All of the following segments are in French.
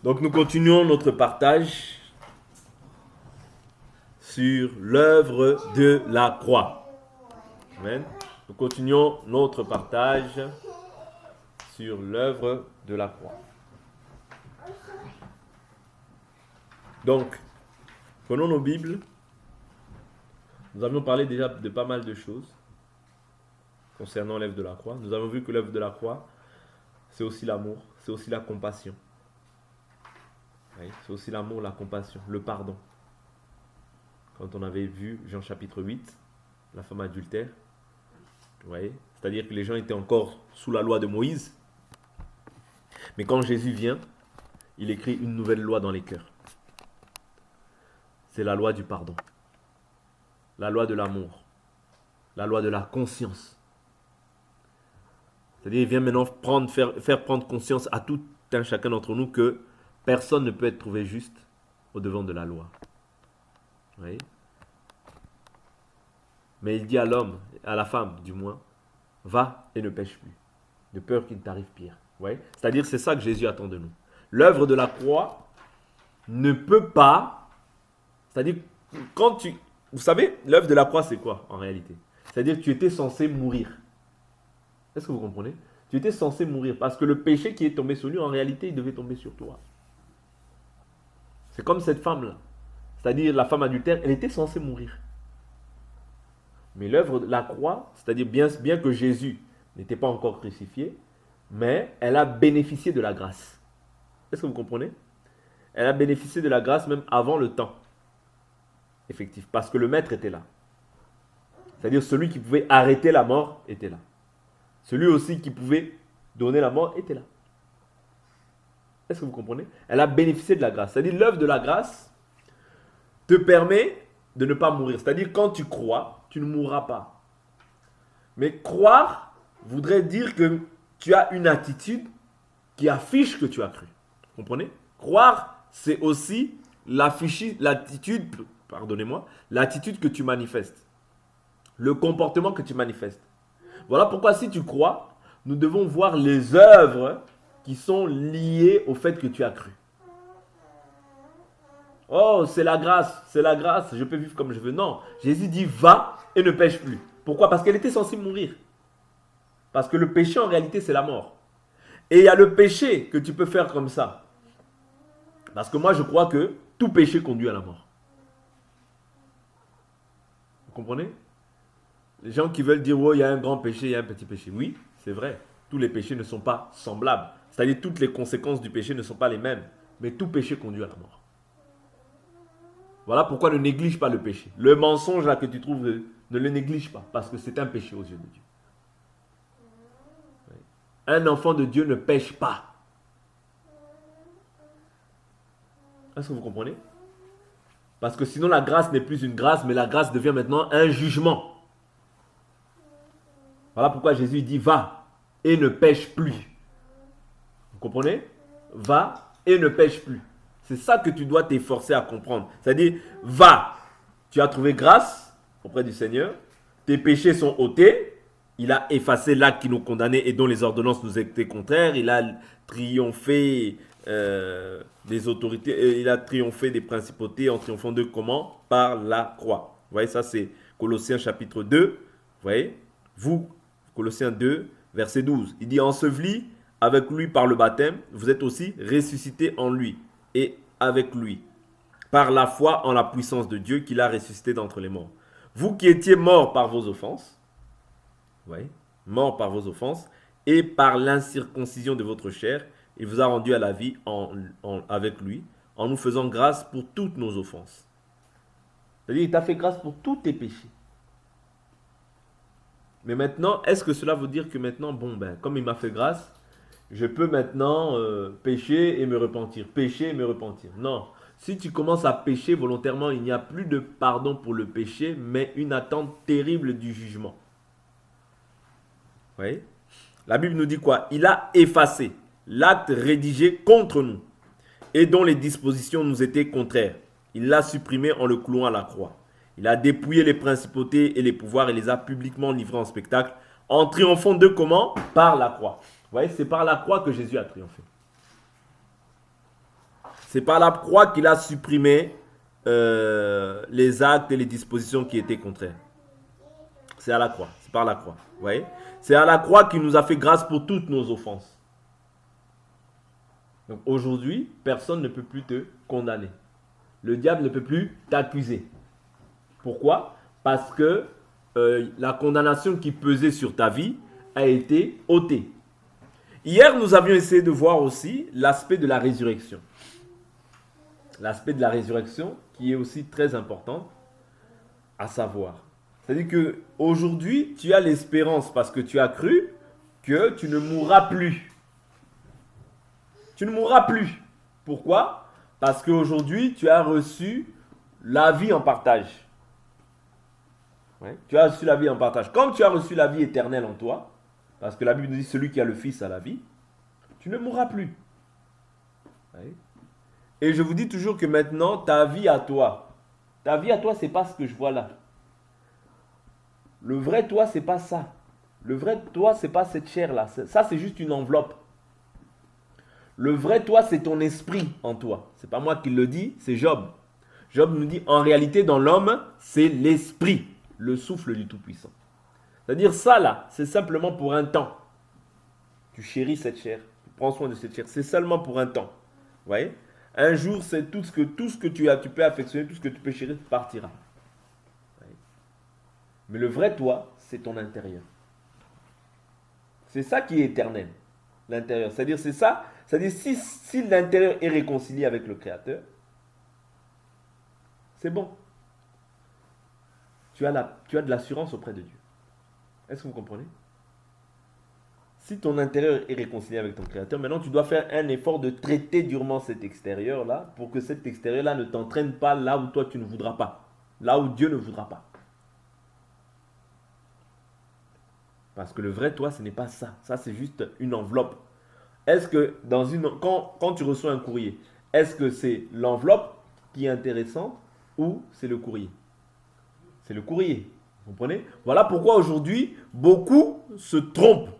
Donc nous continuons notre partage sur l'œuvre de la croix. Amen. Nous continuons notre partage sur l'œuvre de la croix. Donc, prenons nos Bibles. Nous avions parlé déjà de pas mal de choses concernant l'œuvre de la croix. Nous avons vu que l'œuvre de la croix, c'est aussi l'amour, c'est aussi la compassion. Oui, c'est aussi l'amour, la compassion, le pardon. Quand on avait vu Jean chapitre 8, la femme adultère, vous voyez, c'est-à-dire que les gens étaient encore sous la loi de Moïse. Mais quand Jésus vient, il écrit une nouvelle loi dans les cœurs. C'est la loi du pardon, la loi de l'amour, la loi de la conscience. C'est-à-dire, il vient maintenant faire prendre conscience à tout un chacun d'entre nous que personne ne peut être trouvé juste au-devant de la loi. Vous voyez? Mais il dit à l'homme, à la femme du moins, va et ne pêche plus, de peur qu'il ne t'arrive pire. Vous voyez? C'est-à-dire, c'est ça que Jésus attend de nous. L'œuvre de la croix ne peut pas, c'est-à-dire, quand tu... Vous savez, l'œuvre de la croix, c'est quoi en réalité? C'est-à-dire que tu étais censé mourir. Est-ce que vous comprenez? Tu étais censé mourir parce que le péché qui est tombé sur lui, en réalité, il devait tomber sur toi. C'est comme cette femme-là. C'est-à-dire la femme adultère, elle était censée mourir. Mais l'œuvre de la croix, c'est-à-dire bien que Jésus n'était pas encore crucifié, mais elle a bénéficié de la grâce. Est-ce que vous comprenez? Elle a bénéficié de la grâce même avant le temps. Effectif. Parce que le maître était là. C'est-à-dire celui qui pouvait arrêter la mort était là. Celui aussi qui pouvait donner la mort était là. Est-ce que vous comprenez? Elle a bénéficié de la grâce. C'est-à-dire l'œuvre de la grâce te permet de ne pas mourir. C'est-à-dire quand tu crois, tu ne mourras pas. Mais croire voudrait dire que tu as une attitude qui affiche que tu as cru. Vous comprenez? Croire, c'est aussi l'attitude, pardonnez-moi, l'attitude que tu manifestes. Le comportement que tu manifestes. Voilà pourquoi si tu crois, nous devons voir les œuvres qui sont liées au fait que tu as cru. Oh, c'est la grâce, je peux vivre comme je veux. Non, Jésus dit va et ne pêche plus. Pourquoi? Parce qu'elle était censée mourir. Parce que le péché en réalité c'est la mort. Et il y a le péché que tu peux faire comme ça. Parce que moi je crois que tout péché conduit à la mort. Vous comprenez? Les gens qui veulent dire, oh, il y a un grand péché, il y a un petit péché. Oui, c'est vrai. Tous les péchés ne sont pas semblables. C'est-à-dire toutes les conséquences du péché ne sont pas les mêmes. Mais tout péché conduit à la mort. Voilà pourquoi ne néglige pas le péché. Le mensonge là que tu trouves, ne le néglige pas. Parce que c'est un péché aux yeux de Dieu. Un enfant de Dieu ne pêche pas. Est-ce que vous comprenez? Parce que sinon la grâce n'est plus une grâce, mais la grâce devient maintenant un jugement. Voilà pourquoi Jésus dit va et ne pêche plus. Vous comprenez? Va et ne pêche plus. C'est ça que tu dois t'efforcer à comprendre. C'est-à-dire, va. Tu as trouvé grâce auprès du Seigneur. Tes péchés sont ôtés. Il a effacé l'acte qui nous condamnait et dont les ordonnances nous étaient contraires. Il a triomphé des autorités. Il a triomphé des principautés en triomphant d'eux comment? Par la croix. Vous voyez, ça c'est Colossiens chapitre 2. Vous voyez? Vous, Colossiens 2, verset 12. Il dit, enseveli avec lui par le baptême, vous êtes aussi ressuscités en lui et avec lui, par la foi en la puissance de Dieu qui l'a ressuscité d'entre les morts. Vous qui étiez morts par vos offenses, vous voyez, morts par vos offenses, et par l'incirconcision de votre chair, il vous a rendu à la vie avec lui, en nous faisant grâce pour toutes nos offenses. C'est-à-dire, il t'a fait grâce pour tous tes péchés. Mais maintenant, est-ce que cela veut dire que maintenant, bon ben, comme il m'a fait grâce, je peux maintenant pécher et me repentir, pécher et me repentir? Non. Si tu commences à pécher volontairement, il n'y a plus de pardon pour le péché, mais une attente terrible du jugement. Vous voyez? La Bible nous dit quoi? Il a effacé l'acte rédigé contre nous et dont les dispositions nous étaient contraires. Il l'a supprimé en le clouant à la croix. Il a dépouillé les principautés et les pouvoirs et les a publiquement livrés en spectacle en triomphant d'eux comment? Par la croix. Vous voyez, c'est par la croix que Jésus a triomphé. C'est par la croix qu'il a supprimé les actes et les dispositions qui étaient contraires. C'est à la croix. C'est par la croix. Vous voyez? C'est à la croix qu'il nous a fait grâce pour toutes nos offenses. Donc aujourd'hui, personne ne peut plus te condamner. Le diable ne peut plus t'accuser. Pourquoi? Parce que la condamnation qui pesait sur ta vie a été ôtée. Hier, nous avions essayé de voir aussi l'aspect de la résurrection. L'aspect de la résurrection qui est aussi très important à savoir. C'est-à-dire qu'aujourd'hui, tu as l'espérance parce que tu as cru que tu ne mourras plus. Tu ne mourras plus. Pourquoi? Parce qu'aujourd'hui, tu as reçu la vie en partage. Ouais. Tu as reçu la vie en partage. Comme tu as reçu la vie éternelle en toi, parce que la Bible nous dit celui qui a le Fils a la vie, tu ne mourras plus. Ouais. Et je vous dis toujours que maintenant, ta vie à toi, c'est pas ce que je vois là. Le vrai toi, c'est pas ça. Le vrai toi, c'est pas cette chair-là. Ça, c'est juste une enveloppe. Le vrai toi, c'est ton esprit en toi. C'est pas moi qui le dis, c'est Job. Job nous dit, en réalité, dans l'homme, c'est l'esprit, le souffle du Tout-Puissant. C'est-à-dire ça là, c'est simplement pour un temps. Tu chéris cette chair, tu prends soin de cette chair. C'est seulement pour un temps. Vous voyez? Un jour, c'est tout ce que tu as, tu peux affectionner, tout ce que tu peux chérir partira. Mais le vrai toi, c'est ton intérieur. C'est ça qui est éternel, l'intérieur. C'est-à-dire, c'est ça. C'est-à-dire, si l'intérieur est réconcilié avec le Créateur, c'est bon. Tu as de l'assurance auprès de Dieu. Est-ce que vous comprenez? Si ton intérieur est réconcilié avec ton Créateur, maintenant tu dois faire un effort de traiter durement cet extérieur-là pour que cet extérieur-là ne t'entraîne pas là où toi tu ne voudras pas. Là où Dieu ne voudra pas. Parce que le vrai toi, ce n'est pas ça. Ça, c'est juste une enveloppe. Est-ce que quand tu reçois un courrier, est-ce que c'est l'enveloppe qui est intéressante ou c'est le courrier? C'est le courrier. Vous comprenez? Voilà pourquoi aujourd'hui, beaucoup se trompent.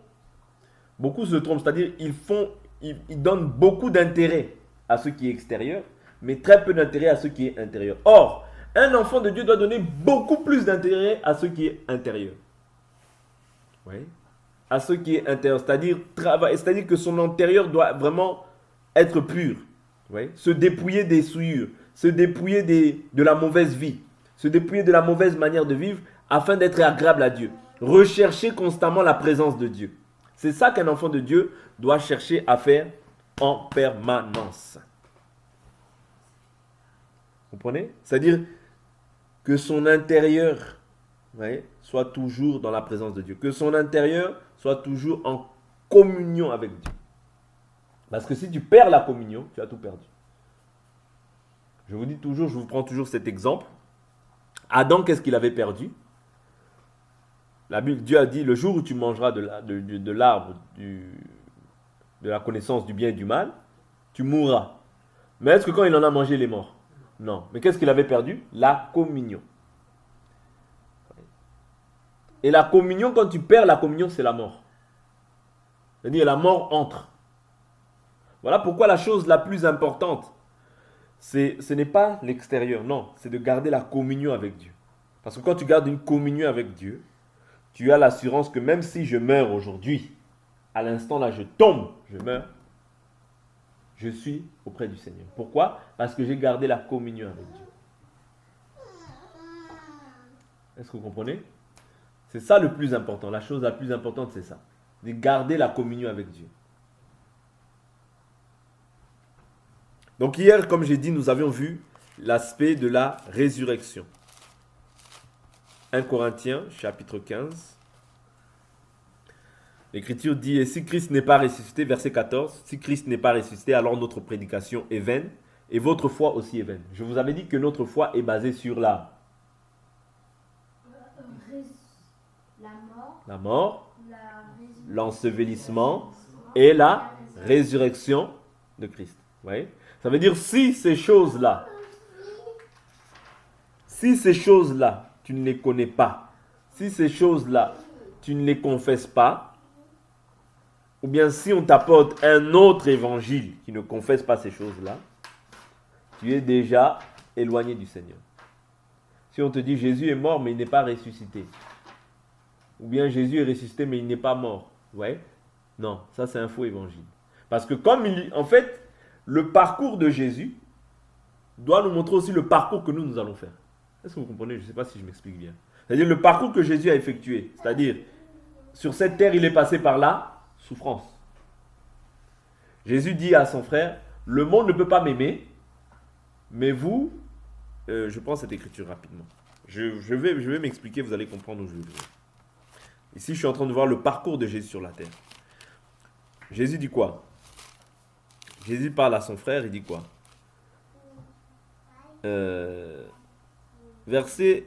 Beaucoup se trompent. C'est-à-dire ils donnent beaucoup d'intérêt à ce qui est extérieur, mais très peu d'intérêt à ce qui est intérieur. Or, un enfant de Dieu doit donner beaucoup plus d'intérêt à ce qui est intérieur. Oui. À ce qui est intérieur, c'est-à-dire que son intérieur doit vraiment être pur, oui. Se dépouiller des souillures, se dépouiller de la mauvaise vie, se dépouiller de la mauvaise manière de vivre afin d'être agréable à Dieu. Rechercher constamment la présence de Dieu. C'est ça qu'un enfant de Dieu doit chercher à faire en permanence. Vous comprenez? C'est-à-dire que son intérieur, oui, soit toujours dans la présence de Dieu. Que son intérieur soit toujours en communion avec Dieu. Parce que si tu perds la communion, tu as tout perdu. Je vous dis toujours, je vous prends toujours cet exemple. Adam, qu'est-ce qu'il avait perdu? La Bible, Dieu a dit, le jour où tu mangeras de l'arbre de la connaissance du bien et du mal, tu mourras. Mais est-ce que quand il en a mangé, il est mort? Non. Mais qu'est-ce qu'il avait perdu? La communion. Et la communion, quand tu perds la communion, c'est la mort. C'est-à-dire la mort entre. Voilà pourquoi la chose la plus importante, ce n'est pas l'extérieur, non, c'est de garder la communion avec Dieu. Parce que quand tu gardes une communion avec Dieu, tu as l'assurance que même si je meurs aujourd'hui, à l'instant là, je tombe, je meurs, je suis auprès du Seigneur. Pourquoi? Parce que j'ai gardé la communion avec Dieu. Est-ce que vous comprenez? C'est ça le plus important. La chose la plus importante, c'est ça. De garder la communion avec Dieu. Donc hier, comme j'ai dit, nous avions vu l'aspect de la résurrection. 1 Corinthiens, chapitre 15. L'Écriture dit, et si Christ n'est pas ressuscité, verset 14, si Christ n'est pas ressuscité, alors notre prédication est vaine, et votre foi aussi est vaine. Je vous avais dit que notre foi est basée sur la mort, l'ensevelissement et la résurrection de Christ. Vous voyez? Ça veut dire si ces choses-là, tu ne les connais pas, si ces choses-là, tu ne les confesses pas, ou bien si on t'apporte un autre évangile qui ne confesse pas ces choses-là, tu es déjà éloigné du Seigneur. Si on te dit Jésus est mort mais il n'est pas ressuscité, ou bien Jésus est ressuscité mais il n'est pas mort, ouais, non, ça c'est un faux évangile. Parce que en fait, le parcours de Jésus doit nous montrer aussi le parcours que nous allons faire. Est-ce que vous comprenez? Je ne sais pas si je m'explique bien. C'est-à-dire le parcours que Jésus a effectué, c'est-à-dire sur cette terre il est passé par la souffrance. Jésus dit à son frère, le monde ne peut pas m'aimer, mais vous, je prends cette écriture rapidement. Je vais m'expliquer, vous allez comprendre où je vais. Ici, je suis en train de voir le parcours de Jésus sur la terre. Jésus dit quoi? Jésus parle à son frère, il dit quoi? Verset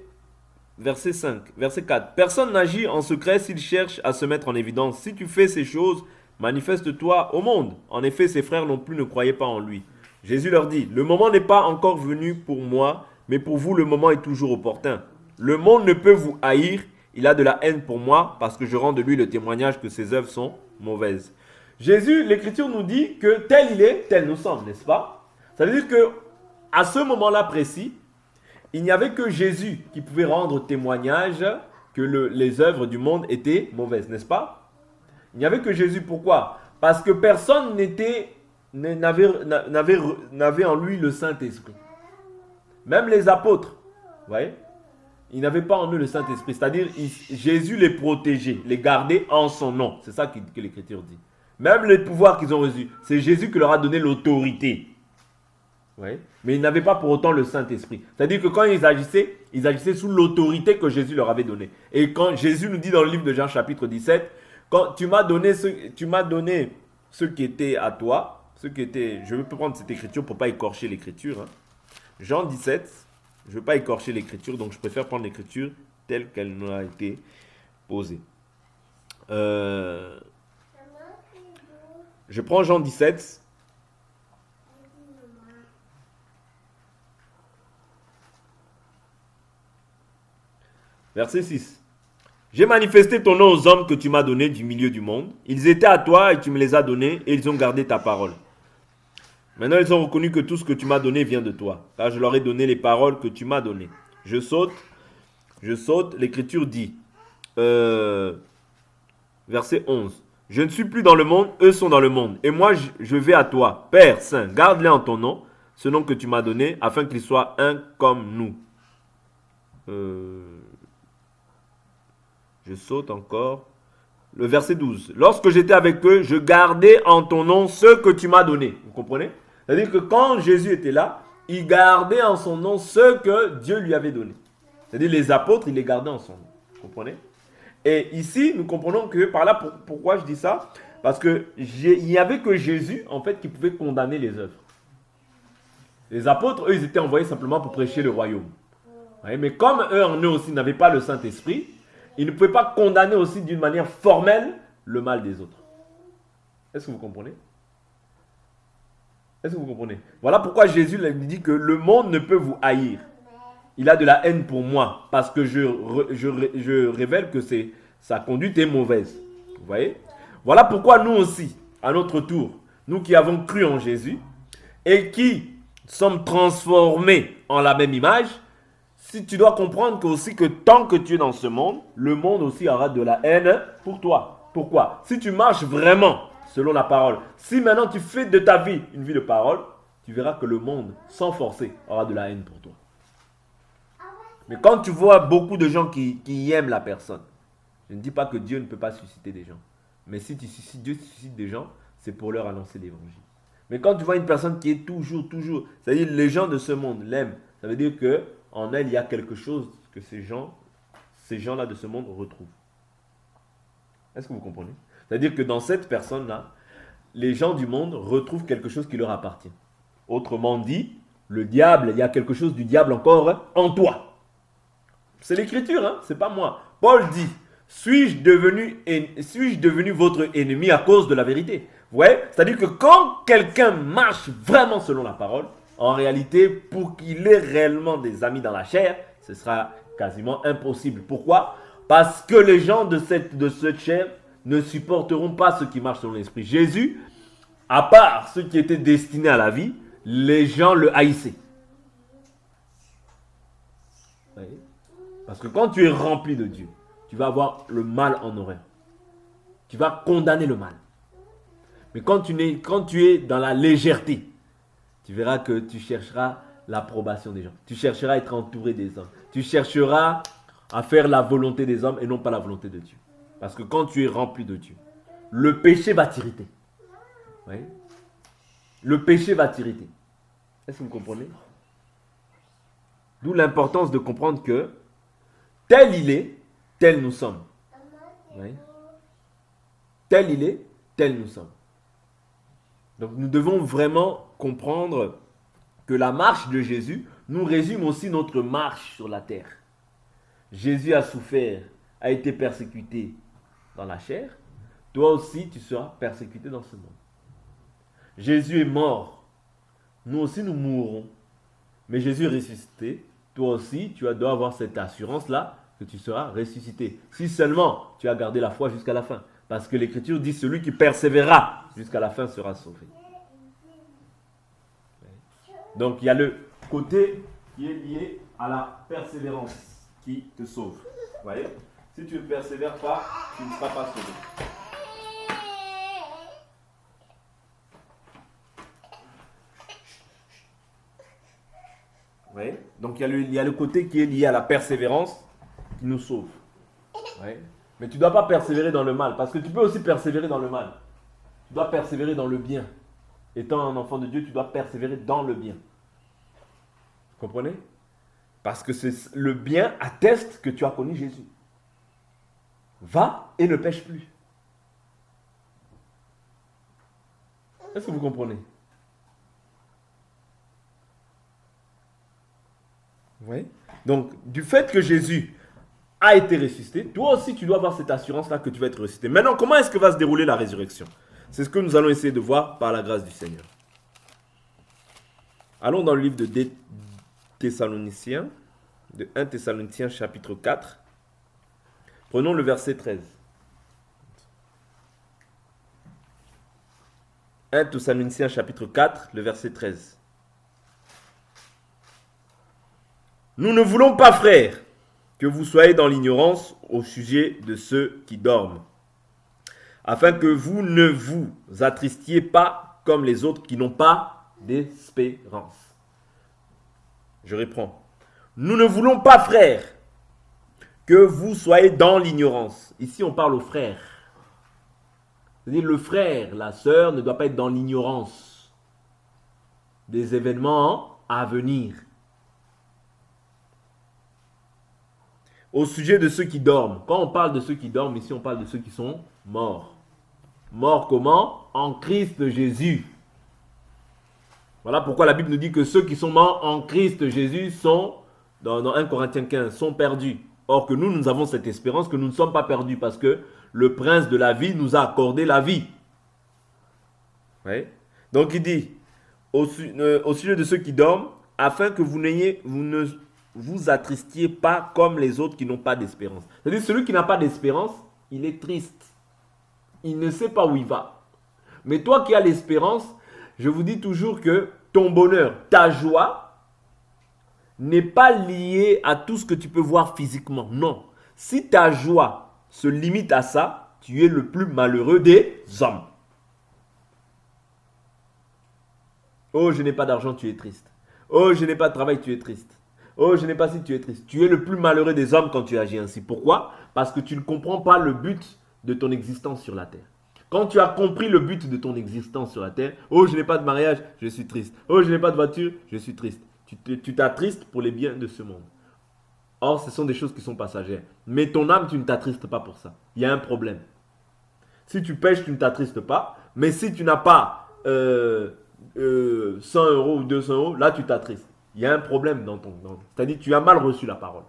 5, verset 4. Personne n'agit en secret s'il cherche à se mettre en évidence. Si tu fais ces choses, manifeste-toi au monde. En effet, ses frères non plus ne croyaient pas en lui. Jésus leur dit, le moment n'est pas encore venu pour moi, mais pour vous le moment est toujours opportun. Le monde ne peut vous haïr, il a de la haine pour moi, parce que je rends de lui le témoignage que ses œuvres sont mauvaises. Jésus, l'Écriture nous dit que tel il est, tel nous sommes, n'est-ce pas? Ça veut dire que à ce moment-là précis, il n'y avait que Jésus qui pouvait rendre témoignage que les œuvres du monde étaient mauvaises, n'est-ce pas? Il n'y avait que Jésus. Pourquoi? Parce que personne n'avait en lui le Saint-Esprit. Même les apôtres, vous voyez, ils n'avaient pas en eux le Saint-Esprit. C'est-à-dire, Jésus les protégeait, les gardait en son nom. C'est ça que l'Écriture dit. Même les pouvoirs qu'ils ont reçus, c'est Jésus qui leur a donné l'autorité. Ouais. Mais ils n'avaient pas pour autant le Saint-Esprit. C'est-à-dire que quand ils agissaient sous l'autorité que Jésus leur avait donnée. Et quand Jésus nous dit dans le livre de Jean chapitre 17, quand tu m'as donné ce qui était à toi, je vais prendre cette écriture pour ne pas écorcher l'écriture. Hein. Jean 17, je ne veux pas écorcher l'écriture, donc je préfère prendre l'écriture telle qu'elle nous a été posée. Je prends Jean 17. Verset 6. J'ai manifesté ton nom aux hommes que tu m'as donnés du milieu du monde. Ils étaient à toi et tu me les as donnés et ils ont gardé ta parole. Maintenant, ils ont reconnu que tout ce que tu m'as donné vient de toi, car je leur ai donné les paroles que tu m'as données. Je saute. L'Écriture dit, verset 11. Je ne suis plus dans le monde, eux sont dans le monde. Et moi, je vais à toi. Père Saint, garde-les en ton nom, ce nom que tu m'as donné, afin qu'ils soient un comme nous. Je saute encore. Le verset 12. Lorsque j'étais avec eux, je gardais en ton nom ce que tu m'as donné. Vous comprenez? C'est-à-dire que quand Jésus était là, il gardait en son nom ce que Dieu lui avait donné. C'est-à-dire les apôtres, il les gardait en son nom. Vous comprenez? Et ici, nous comprenons que par là, pourquoi je dis ça? Parce qu'il n'y avait que Jésus, en fait, qui pouvait condamner les œuvres. Les apôtres, eux, ils étaient envoyés simplement pour prêcher le royaume. Ouais, mais comme eux, en eux aussi, n'avaient pas le Saint-Esprit, ils ne pouvaient pas condamner aussi d'une manière formelle le mal des autres. Est-ce que vous comprenez? Est-ce que vous comprenez? Voilà pourquoi Jésus lui dit que le monde ne peut vous haïr. Il a de la haine pour moi parce que je révèle que sa conduite est mauvaise. Vous voyez? Voilà pourquoi nous aussi, à notre tour, nous qui avons cru en Jésus et qui sommes transformés en la même image, si tu dois comprendre que tant que tu es dans ce monde, le monde aussi aura de la haine pour toi. Pourquoi? Si tu marches vraiment selon la parole, si maintenant tu fais de ta vie une vie de parole, tu verras que le monde, sans forcer, aura de la haine pour toi. Mais quand tu vois beaucoup de gens qui aiment la personne, je ne dis pas que Dieu ne peut pas susciter des gens. Mais si Dieu suscite des gens, c'est pour leur annoncer l'évangile. Mais quand tu vois une personne qui est toujours, c'est-à-dire les gens de ce monde l'aiment, ça veut dire qu'en elle, il y a quelque chose que ces gens-là de ce monde retrouvent. Est-ce que vous comprenez? C'est-à-dire que dans cette personne-là, les gens du monde retrouvent quelque chose qui leur appartient. Autrement dit, le diable, il y a quelque chose du diable encore en toi. C'est l'écriture, hein? C'est pas moi. Paul dit, suis-je devenu votre ennemi à cause de la vérité? Vous voyez? C'est-à-dire que quand quelqu'un marche vraiment selon la parole, en réalité, pour qu'il ait réellement des amis dans la chair, ce sera quasiment impossible. Pourquoi? Parce que les gens de cette chair ne supporteront pas ceux qui marchent selon l'esprit. Jésus, à part ceux qui étaient destinés à la vie, les gens le haïssaient. Oui. Parce que quand tu es rempli de Dieu, tu vas avoir le mal en horreur. Tu vas condamner le mal. Mais quand tu es dans la légèreté, tu verras que tu chercheras l'approbation des gens. Tu chercheras à être entouré des hommes. Tu chercheras à faire la volonté des hommes et non pas la volonté de Dieu. Parce que quand tu es rempli de Dieu, le péché va t'irriter. Oui. Le péché va t'irriter. Est-ce que vous comprenez? D'où l'importance de comprendre que tel il est, tel nous sommes. Oui. Tel il est, tel nous sommes. Donc nous devons vraiment comprendre que la marche de Jésus nous résume aussi notre marche sur la terre. Jésus a souffert, a été persécuté dans la chair. Toi aussi, tu seras persécuté dans ce monde. Jésus est mort. Nous aussi, nous mourrons. Mais Jésus est ressuscité. Toi aussi, tu dois avoir cette assurance-là que tu seras ressuscité. Si seulement tu as gardé la foi jusqu'à la fin. Parce que l'Écriture dit celui qui persévérera jusqu'à la fin sera sauvé. Donc il y a le côté qui est lié à la persévérance qui te sauve. Vous voyez? Si tu ne persévères pas, tu ne seras pas sauvé. Vous voyez? Donc il y a le côté qui est lié à la persévérance qui nous sauve. Vous voyez? Mais tu ne dois pas persévérer dans le mal, parce que tu peux aussi persévérer dans le mal. Tu dois persévérer dans le bien. Étant un enfant de Dieu, tu dois persévérer dans le bien. Vous comprenez? Parce que le bien atteste que tu as connu Jésus. Va et ne pêche plus. Est-ce que vous comprenez? Oui. Donc, du fait que Jésus a été ressuscité, toi aussi tu dois avoir cette assurance-là que tu vas être ressuscité. Maintenant, comment est-ce que va se dérouler la résurrection? C'est ce que nous allons essayer de voir par la grâce du Seigneur. Allons dans le livre de Thessaloniciens, de 1 Thessaloniciens chapitre 4. Prenons le verset 13. 1 Thessaloniciens chapitre 4, le verset 13. Nous ne voulons pas, frères, que vous soyez dans l'ignorance au sujet de ceux qui dorment, afin que vous ne vous attristiez pas comme les autres qui n'ont pas d'espérance. Je reprends. Nous ne voulons pas, frères, que vous soyez dans l'ignorance. Ici, on parle aux frères. C'est-à-dire le frère, la sœur ne doit pas être dans l'ignorance des événements à venir. Au sujet de ceux qui dorment. Quand on parle de ceux qui dorment, ici on parle de ceux qui sont morts. Morts comment? En Christ Jésus. Voilà pourquoi la Bible nous dit que ceux qui sont morts en Christ Jésus sont, dans 1 Corinthiens 15, sont perdus. Or que nous avons cette espérance que nous ne sommes pas perdus parce que le prince de la vie nous a accordé la vie. Ouais. Donc il dit, au sujet de ceux qui dorment, afin que vous ne vous attristiez pas comme les autres qui n'ont pas d'espérance. C'est-à-dire celui qui n'a pas d'espérance, il est triste. Il ne sait pas où il va. Mais toi qui as l'espérance, je vous dis toujours que ton bonheur, ta joie, n'est pas liée à tout ce que tu peux voir physiquement. Non. Si ta joie se limite à ça, tu es le plus malheureux des hommes. Oh, je n'ai pas d'argent, tu es triste. Oh, je n'ai pas de travail, tu es triste. Oh, je n'ai pas si tu es triste. Tu es le plus malheureux des hommes quand tu agis ainsi. Pourquoi? Parce que tu ne comprends pas le but de ton existence sur la terre. Quand tu as compris le but de ton existence sur la terre, oh, je n'ai pas de mariage, je suis triste. Oh, je n'ai pas de voiture, je suis triste. Tu t'attristes pour les biens de ce monde. Or, ce sont des choses qui sont passagères. Mais ton âme, tu ne t'attristes pas pour ça. Il y a un problème. Si tu pêches, tu ne t'attristes pas. Mais si tu n'as pas 100 € ou 200 €, là, tu t'attristes. Il y a un problème dans c'est-à-dire tu as mal reçu la parole.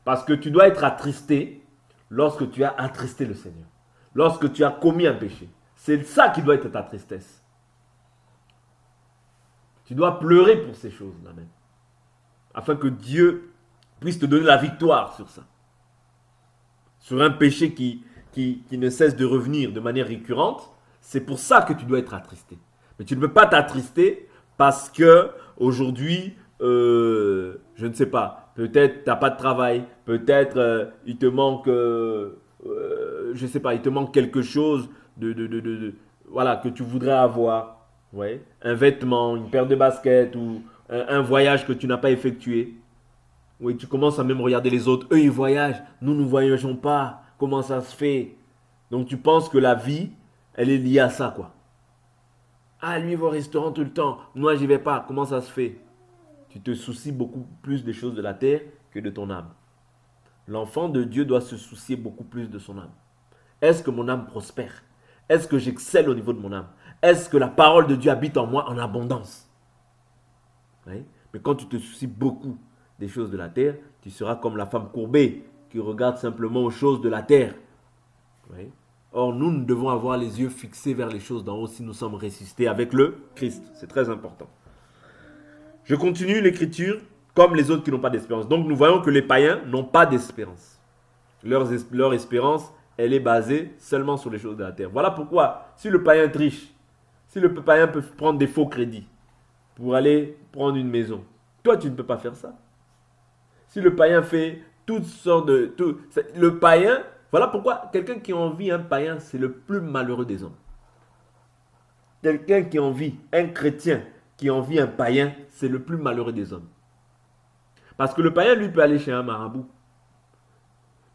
Parce que tu dois être attristé lorsque tu as attristé le Seigneur. Lorsque tu as commis un péché. C'est ça qui doit être ta tristesse. Tu dois pleurer pour ces choses-là même. Afin que Dieu puisse te donner la victoire sur ça. Sur un péché qui ne cesse de revenir de manière récurrente. C'est pour ça que tu dois être attristé. Mais tu ne peux pas t'attrister parce que aujourd'hui, je ne sais pas, Peut-être tu n'as pas de travail. Peut-être il te manque, je sais pas, il te manque quelque chose voilà, que tu voudrais avoir. Ouais. Un vêtement, une paire de baskets ou un voyage que tu n'as pas effectué. Oui, tu commences à même regarder les autres. Eux, ils voyagent. Nous, nous ne voyageons pas. Comment ça se fait? Donc, tu penses que la vie, elle est liée à ça, quoi. Ah, lui, il va au restaurant tout le temps. Moi, j'y vais pas. Comment ça se fait? Tu te soucies beaucoup plus des choses de la terre que de ton âme. L'enfant de Dieu doit se soucier beaucoup plus de son âme. Est-ce que mon âme prospère? Est-ce que j'excelle au niveau de mon âme? Est-ce que la parole de Dieu habite en moi en abondance? Oui. Mais quand tu te soucies beaucoup des choses de la terre, tu seras comme la femme courbée qui regarde simplement aux choses de la terre. Oui. Or, nous devons avoir les yeux fixés vers les choses d'en haut si nous sommes ressuscités avec le Christ. C'est très important. Je continue l'écriture comme les autres qui n'ont pas d'espérance. Donc, nous voyons que les païens n'ont pas d'espérance. Leur espérance, elle est basée seulement sur les choses de la terre. Voilà pourquoi, si le païen triche, si le païen peut prendre des faux crédits pour aller prendre une maison, toi, tu ne peux pas faire ça. Si le païen fait toutes sortes de... le païen, voilà pourquoi quelqu'un qui envie un païen, c'est le plus malheureux des hommes. Quelqu'un qui envie, un chrétien qui envie un païen, c'est le plus malheureux des hommes. Parce que le païen, lui, peut aller chez un marabout.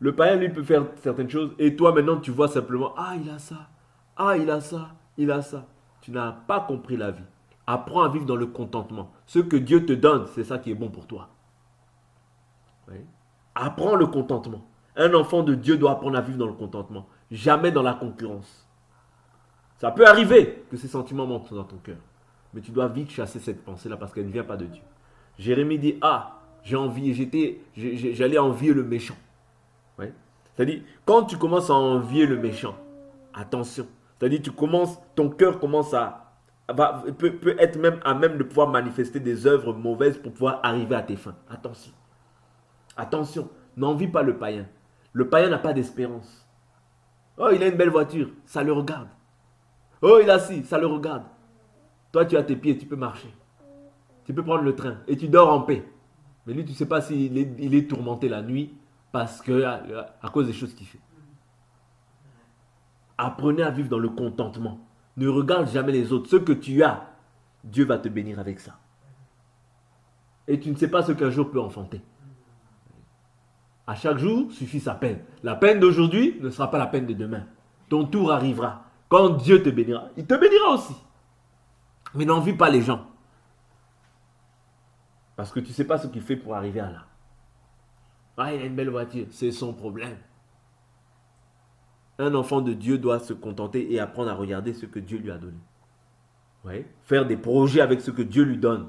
Le païen, lui, peut faire certaines choses. Et toi, maintenant, tu vois simplement, ah, il a ça. Ah, il a ça. Il a ça. Tu n'as pas compris la vie. Apprends à vivre dans le contentement. Ce que Dieu te donne, c'est ça qui est bon pour toi. Oui. Apprends le contentement. Un enfant de Dieu doit apprendre à vivre dans le contentement. Jamais dans la concurrence. Ça peut arriver que ces sentiments montent dans ton cœur. Mais tu dois vite chasser cette pensée-là parce qu'elle ne vient pas de Dieu. Jérémie dit, ah, j'allais envier le méchant. Ouais. C'est-à-dire, quand tu commences à envier le méchant, attention. C'est-à-dire, ton cœur commence peut être même à même de pouvoir manifester des œuvres mauvaises pour pouvoir arriver à tes fins. Attention. Attention, n'envie pas le païen. Le païen n'a pas d'espérance. Oh, il a une belle voiture, ça le regarde. Oh, il a ci, ça le regarde. Toi, tu as tes pieds, tu peux marcher. Tu peux prendre le train et tu dors en paix. Mais lui, tu ne sais pas s'il est tourmenté la nuit parce que à cause des choses qu'il fait. Apprenez à vivre dans le contentement. Ne regarde jamais les autres. Ce que tu as, Dieu va te bénir avec ça. Et tu ne sais pas ce qu'un jour peut enfanter. À chaque jour suffit sa peine. La peine d'aujourd'hui ne sera pas la peine de demain. Ton tour arrivera. Quand Dieu te bénira, il te bénira aussi. Mais n'envie pas les gens. Parce que tu ne sais pas ce qu'il fait pour arriver à là. Ah, il a une belle voiture. C'est son problème. Un enfant de Dieu doit se contenter et apprendre à regarder ce que Dieu lui a donné. Ouais. Faire des projets avec ce que Dieu lui donne.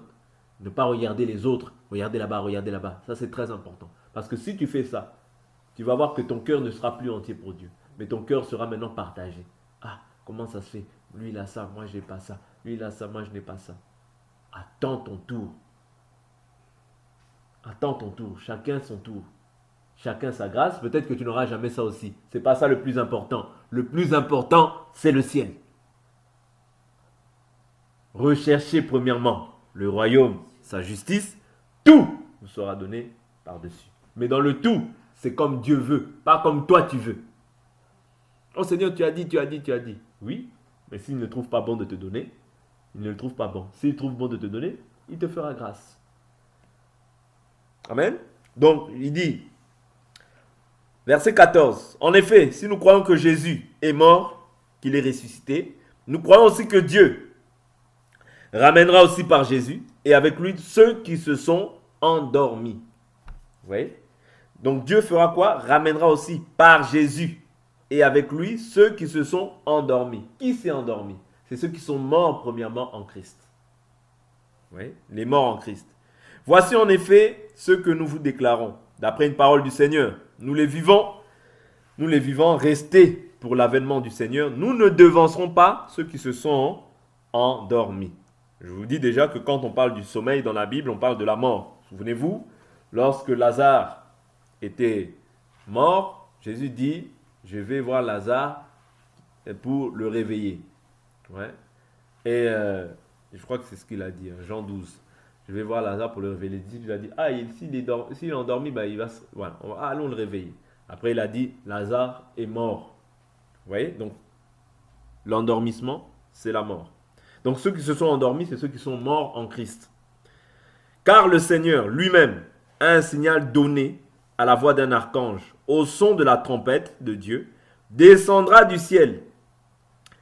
Ne pas regarder les autres. Regardez là-bas, regardez là-bas. Ça, c'est très important. Parce que si tu fais ça, tu vas voir que ton cœur ne sera plus entier pour Dieu. Mais ton cœur sera maintenant partagé. Ah, comment ça se fait? Lui, il a ça, moi, je n'ai pas ça. Lui, il a ça, moi, je n'ai pas ça. Attends ton tour. Attends ton tour. Chacun son tour. Chacun sa grâce. Peut-être que tu n'auras jamais ça aussi. C'est pas ça le plus important. Le plus important, c'est le ciel. Recherchez premièrement le royaume, sa justice. Tout vous sera donné par-dessus. Mais dans le tout, c'est comme Dieu veut, pas comme toi tu veux. Oh Seigneur, tu as dit, tu as dit, tu as dit. Oui, mais s'il ne trouve pas bon de te donner, il ne le trouve pas bon. S'il trouve bon de te donner, il te fera grâce. Amen. Donc, il dit, verset 14. En effet, si nous croyons que Jésus est mort, qu'il est ressuscité, nous croyons aussi que Dieu ramènera aussi par Jésus et avec lui ceux qui se sont endormis. Vous voyez? Donc Dieu fera quoi? Ramènera aussi par Jésus et avec lui ceux qui se sont endormis. Qui s'est endormi? C'est ceux qui sont morts premièrement en Christ. Vous voyez? Les morts en Christ. Voici en effet ce que nous vous déclarons, d'après une parole du Seigneur. Nous les vivons, restés pour l'avènement du Seigneur. Nous ne devancerons pas ceux qui se sont endormis. Je vous dis déjà que quand on parle du sommeil dans la Bible, on parle de la mort. Souvenez-vous, lorsque Lazare était mort, Jésus dit, je vais voir Lazare pour le réveiller. Ouais. Et je crois que c'est ce qu'il a dit, Jean 12. Je vais voir Lazare pour le réveiller. Les disciples, il a dit, ah, s'il est endormi, bah, il va, voilà, allons le réveiller. Après, il a dit, Lazare est mort. Vous voyez? Donc, l'endormissement, c'est la mort. Donc, ceux qui se sont endormis, c'est ceux qui sont morts en Christ. Car le Seigneur lui-même a un signal donné à la voix d'un archange, au son de la trompette de Dieu, descendra du ciel.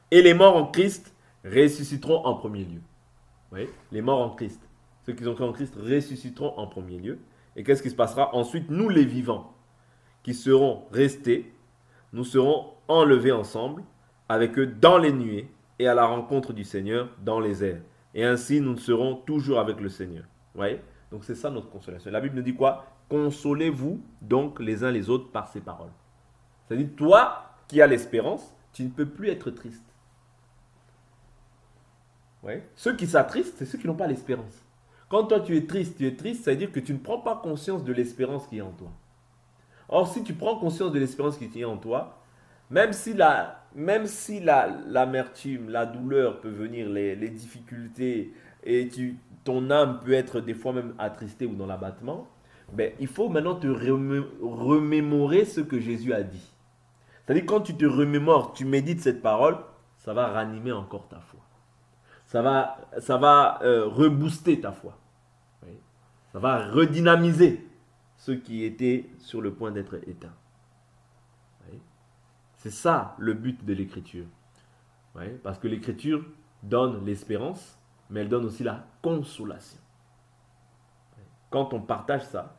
Et les morts en Christ ressusciteront en premier lieu. Vous voyez? Les morts en Christ. Ceux qui ont cru en Christ ressusciteront en premier lieu. Et qu'est-ce qui se passera? Ensuite, nous les vivants, qui serons restés, nous serons enlevés ensemble avec eux dans les nuées et à la rencontre du Seigneur dans les airs. Et ainsi, nous serons toujours avec le Seigneur. Vous voyez? Donc c'est ça notre consolation. La Bible nous dit quoi? Consolez-vous donc les uns les autres par ces paroles. C'est-à-dire, toi qui as l'espérance, tu ne peux plus être triste. Ouais. Ceux qui s'attristent, c'est ceux qui n'ont pas l'espérance. Quand toi tu es triste, ça veut dire que tu ne prends pas conscience de l'espérance qui est en toi. Or, si tu prends conscience de l'espérance qui est en toi, même si l'amertume, la douleur peut venir, les difficultés, et ton âme peut être des fois même attristée ou dans l'abattement, ben, il faut maintenant te remémorer ce que Jésus a dit. C'est-à-dire quand tu te remémores, tu médites cette parole, ça va ranimer encore ta foi. Ça va rebooster ta foi. Oui. Ça va redynamiser ce qui était sur le point d'être éteint. Oui. C'est ça le but de l'écriture. Oui. Parce que l'écriture donne l'espérance, mais elle donne aussi la consolation. Oui. Quand on partage ça,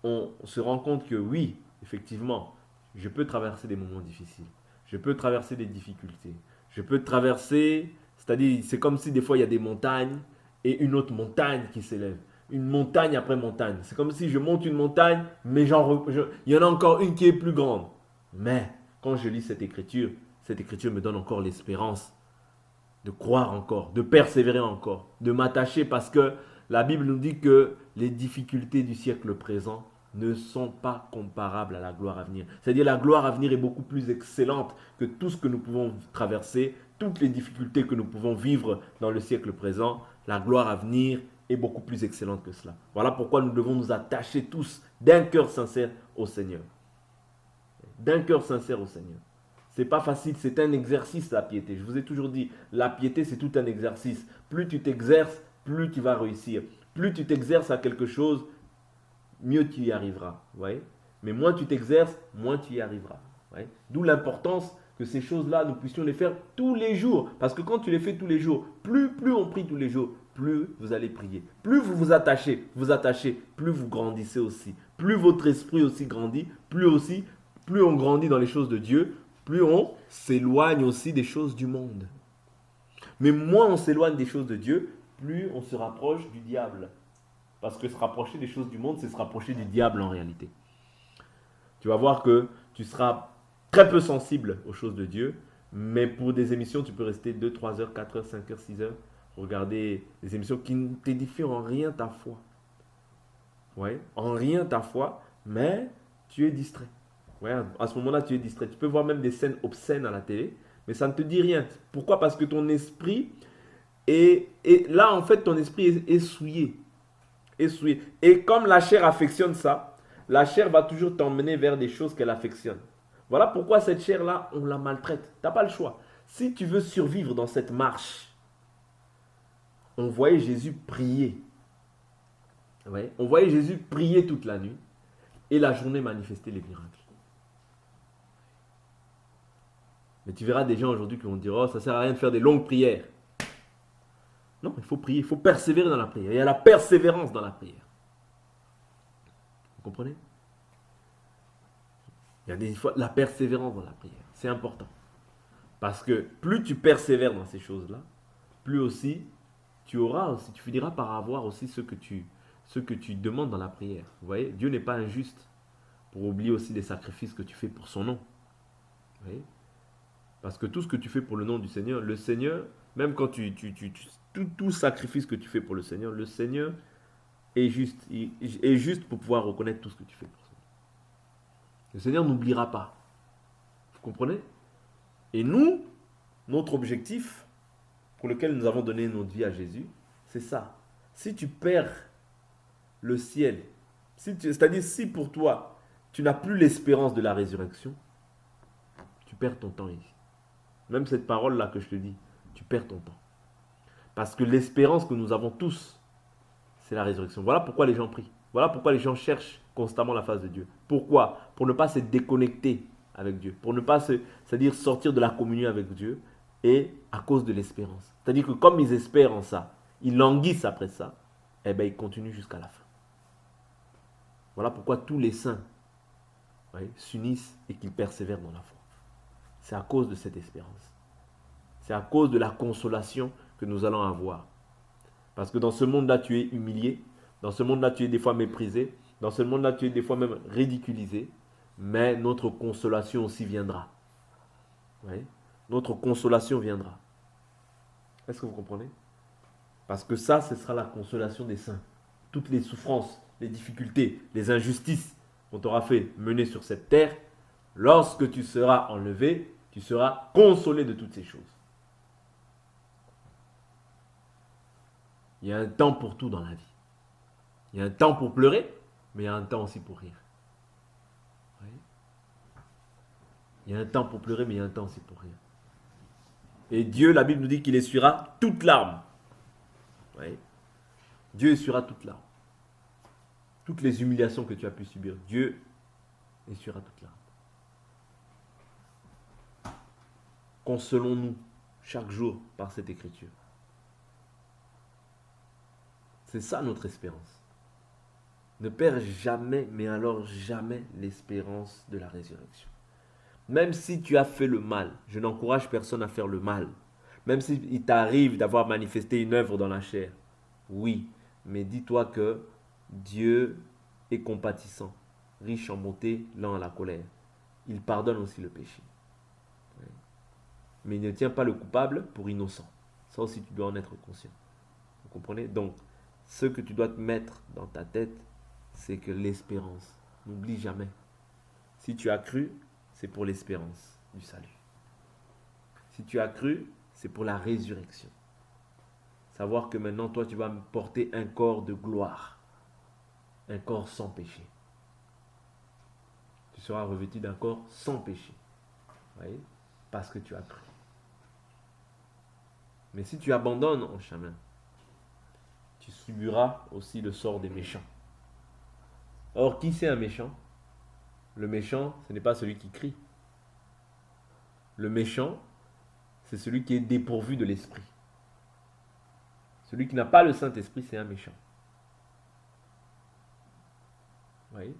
on se rend compte que oui, effectivement, je peux traverser des moments difficiles. Je peux traverser des difficultés. Je peux traverser... C'est-à-dire, c'est comme si des fois il y a des montagnes et une autre montagne qui s'élève. Une montagne après montagne. C'est comme si je monte une montagne, mais il y en a encore une qui est plus grande. Mais quand je lis cette écriture me donne encore l'espérance de croire encore, de persévérer encore, de m'attacher parce que la Bible nous dit que les difficultés du siècle présent ne sont pas comparables à la gloire à venir. C'est-à-dire la gloire à venir est beaucoup plus excellente que tout ce que nous pouvons traverser, toutes les difficultés que nous pouvons vivre dans le siècle présent. La gloire à venir est beaucoup plus excellente que cela. Voilà pourquoi nous devons nous attacher tous d'un cœur sincère au Seigneur. D'un cœur sincère au Seigneur. C'est pas facile, c'est un exercice la piété. Je vous ai toujours dit, la piété c'est tout un exercice. Plus tu t'exerces, plus tu vas réussir. Plus tu t'exerces à quelque chose, mieux tu y arriveras. Ouais. Mais moins tu t'exerces, moins tu y arriveras. Ouais. D'où l'importance que ces choses-là, nous puissions les faire tous les jours. Parce que quand tu les fais tous les jours, plus on prie tous les jours, plus vous allez prier. Plus vous vous attachez, plus vous grandissez aussi. Plus votre esprit aussi grandit, plus on grandit dans les choses de Dieu, plus on s'éloigne aussi des choses du monde. Mais moins on s'éloigne des choses de Dieu, plus on se rapproche du diable. Parce que se rapprocher des choses du monde, c'est se rapprocher du diable en réalité. Tu vas voir que tu seras très peu sensible aux choses de Dieu, mais pour des émissions, tu peux rester 2, 3 heures, 4 heures, 5 heures, 6 heures, regarder des émissions qui ne t'édifient en rien ta foi. Ouais, en rien ta foi, mais tu es distrait. Ouais, à ce moment-là, tu es distrait. Tu peux voir même des scènes obscènes à la télé, mais ça ne te dit rien. Pourquoi? Parce que ton esprit est là, en fait, ton esprit est souillé. Et comme la chair affectionne ça, la chair va toujours t'emmener vers des choses qu'elle affectionne. Voilà pourquoi cette chair-là, on la maltraite. Tu n'as pas le choix. Si tu veux survivre dans cette marche, on voyait Jésus prier. Ouais, on voyait Jésus prier toute la nuit et la journée manifester les miracles. Mais tu verras des gens aujourd'hui qui vont dire, oh, ça ne sert à rien de faire des longues prières. Non, il faut prier, il faut persévérer dans la prière. Il y a la persévérance dans la prière. Vous comprenez? Il y a des fois la persévérance dans la prière. C'est important. Parce que plus tu persévères dans ces choses-là, plus aussi tu finiras par avoir aussi ce que tu demandes dans la prière. Vous voyez, Dieu n'est pas injuste pour oublier aussi les sacrifices que tu fais pour son nom. Vous voyez? Parce que tout ce que tu fais pour le nom du Seigneur, le Seigneur, même quand tout sacrifice que tu fais pour le Seigneur est juste. Il est juste pour pouvoir reconnaître tout ce que tu fais pour son nom. Le Seigneur n'oubliera pas. Vous comprenez? Et nous, notre objectif pour lequel nous avons donné notre vie à Jésus, c'est ça. Si tu perds le ciel, c'est-à-dire si pour toi, tu n'as plus l'espérance de la résurrection, tu perds ton temps ici. Même cette parole-là que je te dis, tu perds ton temps. Parce que l'espérance que nous avons tous, c'est la résurrection. Voilà pourquoi les gens prient. Voilà pourquoi les gens cherchent constamment la face de Dieu. Pourquoi? Pour ne pas se déconnecter avec Dieu. Pour ne pas c'est-à-dire sortir de la communion avec Dieu. Et à cause de l'espérance. C'est-à-dire que comme ils espèrent en ça, ils languissent après ça, eh bien ils continuent jusqu'à la fin. Voilà pourquoi tous les saints s'unissent et qu'ils persévèrent dans la foi. C'est à cause de cette espérance. C'est à cause de la consolation que nous allons avoir. Parce que dans ce monde-là, tu es humilié. Dans ce monde-là, tu es des fois méprisé. Dans ce monde-là, tu es des fois même ridiculisé. Mais notre consolation aussi viendra. Oui. Notre consolation viendra. Est-ce que vous comprenez? Parce que ça, ce sera la consolation des saints. Toutes les souffrances, les difficultés, les injustices qu'on t'aura fait mener sur cette terre, lorsque tu seras enlevé, tu seras consolé de toutes ces choses. Il y a un temps pour tout dans la vie. Il y a un temps pour pleurer, mais il y a un temps aussi pour rire. Oui. Il y a un temps pour pleurer, mais il y a un temps aussi pour rire. Et Dieu, la Bible nous dit qu'il essuiera toute larme. Oui. Dieu essuiera toute larme. Toutes les humiliations que tu as pu subir, Dieu essuiera toute larme. Consolons-nous chaque jour par cette écriture. C'est ça notre espérance. Ne perds jamais, mais alors jamais l'espérance de la résurrection. Même si tu as fait le mal, je n'encourage personne à faire le mal. Même s'il t'arrive d'avoir manifesté une œuvre dans la chair, oui, mais dis-toi que Dieu est compatissant, riche en bonté, lent à la colère. Il pardonne aussi le péché. Mais il ne tient pas le coupable pour innocent. Ça aussi, tu dois en être conscient. Vous comprenez? Donc, ce que tu dois te mettre dans ta tête, c'est que l'espérance. N'oublie jamais. Si tu as cru, c'est pour l'espérance du salut. Si tu as cru, c'est pour la résurrection. Savoir que maintenant, toi, tu vas porter un corps de gloire. Un corps sans péché. Tu seras revêtu d'un corps sans péché. Vous voyez? Parce que tu as cru. Mais si tu abandonnes en chemin, tu subiras aussi le sort des méchants. Or, qui c'est un méchant? Le méchant, ce n'est pas celui qui crie. Le méchant, c'est celui qui est dépourvu de l'esprit. Celui qui n'a pas le Saint-Esprit, c'est un méchant. Vous voyez?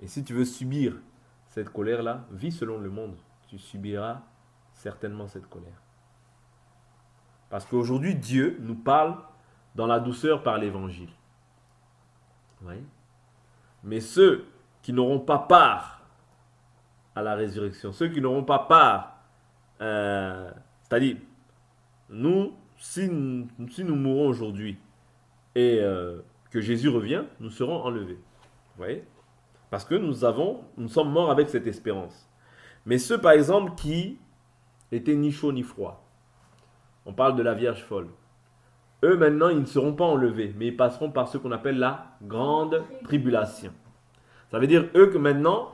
Et si tu veux subir cette colère-là, vis selon le monde. Tu subiras certainement cette colère. Parce qu'aujourd'hui, Dieu nous parle dans la douceur par l'évangile. Vous voyez? Mais ceux qui n'auront pas part à la résurrection, ceux qui n'auront pas part, c'est-à-dire, nous, si nous mourons aujourd'hui et que Jésus revient, nous serons enlevés. Vous voyez? Parce que nous sommes morts avec cette espérance. Mais ceux, par exemple, qui étaient ni chauds ni froids, on parle de la Vierge folle, eux, maintenant, ils ne seront pas enlevés, mais ils passeront par ce qu'on appelle la grande tribulation. Ça veut dire, eux, que maintenant,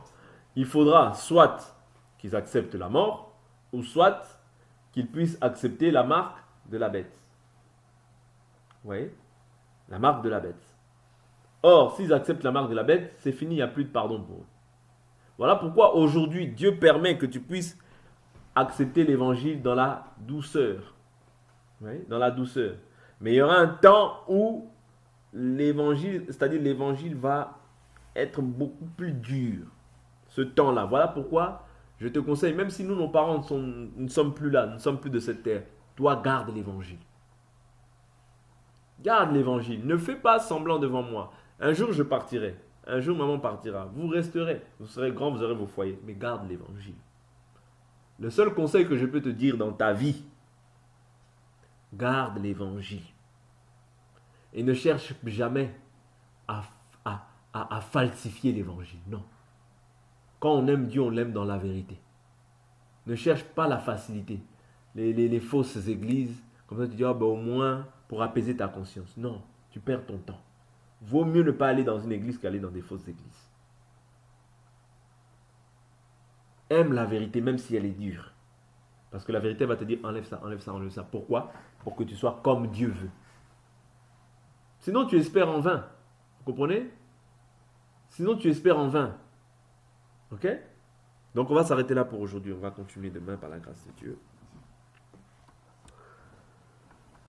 il faudra soit qu'ils acceptent la mort, ou soit qu'ils puissent accepter la marque de la bête. Vous voyez? La marque de la bête. Or, s'ils acceptent la marque de la bête, c'est fini, il n'y a plus de pardon pour eux. Voilà pourquoi aujourd'hui, Dieu permet que tu puisses accepter l'évangile dans la douceur. Oui, dans la douceur. Mais il y aura un temps où l'évangile, c'est-à-dire l'évangile va être beaucoup plus dur. Ce temps-là. Voilà pourquoi je te conseille, même si nous, nos parents, ne sommes plus là, nous ne sommes plus de cette terre, toi, garde l'évangile. Garde l'évangile. Ne fais pas semblant devant moi. Un jour, je partirai. Un jour, maman partira. Vous resterez. Vous serez grands, vous aurez vos foyers. Mais garde l'évangile. Le seul conseil que je peux te dire dans ta vie, garde l'évangile. Et ne cherche jamais à falsifier l'évangile. Non. Quand on aime Dieu, on l'aime dans la vérité. Ne cherche pas la facilité. Les fausses églises, comme ça tu dis, oh, ben, au moins pour apaiser ta conscience. Non. Tu perds ton temps. Vaut mieux ne pas aller dans une église qu'aller dans des fausses églises. Aime la vérité même si elle est dure. Parce que la vérité va te dire enlève ça, enlève ça, enlève ça. Pourquoi? Pour que tu sois comme Dieu veut. Sinon tu espères en vain. Vous comprenez? Sinon tu espères en vain. Ok? Donc on va s'arrêter là pour aujourd'hui. On va continuer demain par la grâce de Dieu.